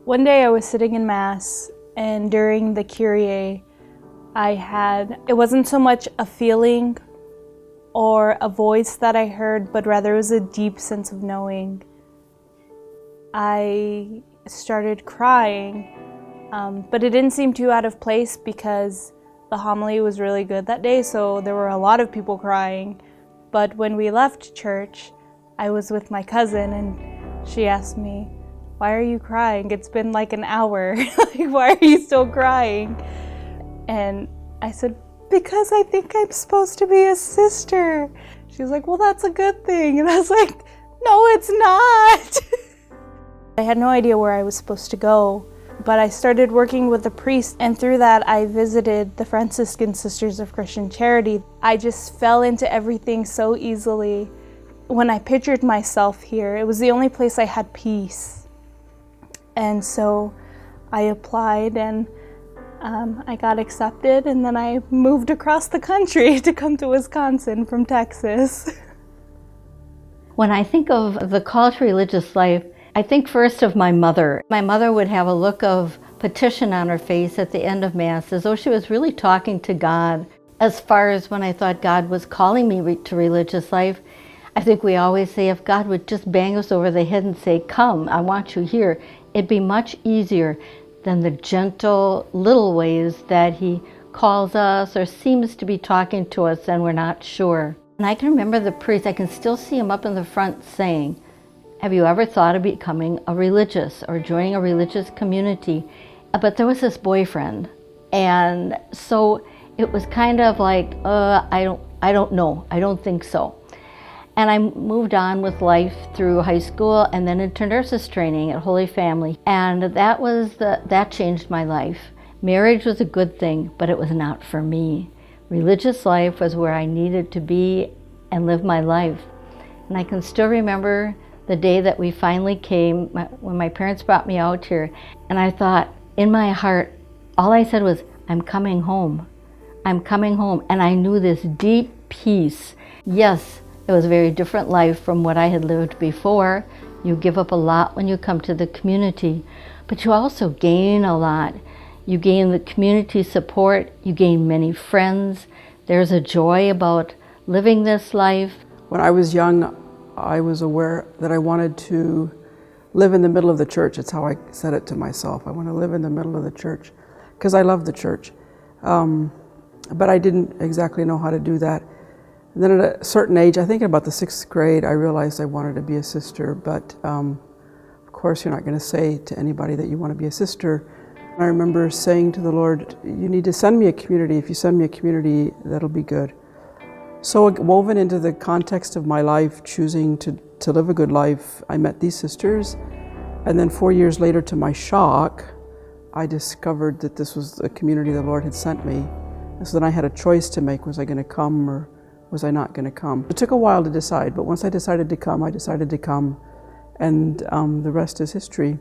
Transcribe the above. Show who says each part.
Speaker 1: One day I was sitting in Mass, and during the Kyrie, it wasn't so much a feeling or a voice that I heard, but rather it was a deep sense of knowing. I started crying, but it didn't seem too out of place because the homily was really good that day, so there were a lot of people crying. But when we left church, I was with my cousin, and she asked me, "Why are you crying? It's been like an hour. Like, why are you still crying?" And I said, "Because I think I'm supposed to be a sister." She was like, "Well, that's a good thing." And I was like, "No, it's not." I had no idea where I was supposed to go, but I started working with a priest, and through that I visited the Franciscan Sisters of Christian Charity. I just fell into everything so easily. When I pictured myself here, it was the only place I had peace. And so I applied, and I got accepted, and then I moved across the country to come to Wisconsin from Texas.
Speaker 2: When I think of the call to religious life, I think first of my mother. My mother would have a look of petition on her face at the end of Mass, as though she was really talking to God. As far as when I thought God was calling me to religious life, I think we always say if God would just bang us over the head and say, "Come, I want you here," it'd be much easier than the gentle little ways that He calls us or seems to be talking to us and we're not sure. And I can remember the priest, I can still see him up in the front saying, "Have you ever thought of becoming a religious or joining a religious community?" But there was this boyfriend, and so it was kind of like, I don't know, I don't think so. And I moved on with life through high school and then into nurses training at Holy Family. And that changed my life. Marriage was a good thing, but it was not for me. Religious life was where I needed to be and live my life. And I can still remember the day that we finally came, when my parents brought me out here. And I thought, in my heart, all I said was, "I'm coming home. I'm coming home." And I knew this deep peace. Yes, it was a very different life from what I had lived before. You give up a lot when you come to the community, but you also gain a lot. You gain the community support, you gain many friends. There's a joy about living this life.
Speaker 3: When I was young, I was aware that I wanted to live in the middle of the church. It's how I said it to myself. I want to live in the middle of the church because I love the church. But I didn't exactly know how to do that. And then at a certain age, I think in about the 6th grade, I realized I wanted to be a sister, but of course you're not going to say to anybody that you want to be a sister. I remember saying to the Lord, "You need to send me a community. If you send me a community, that'll be good." So woven into the context of my life, choosing to live a good life, I met these sisters. And then 4 years later, to my shock, I discovered that this was the community the Lord had sent me. And so then I had a choice to make. Was I going to come or was I not going to come? It took a while to decide, but once I decided to come, I decided to come, and the rest is history.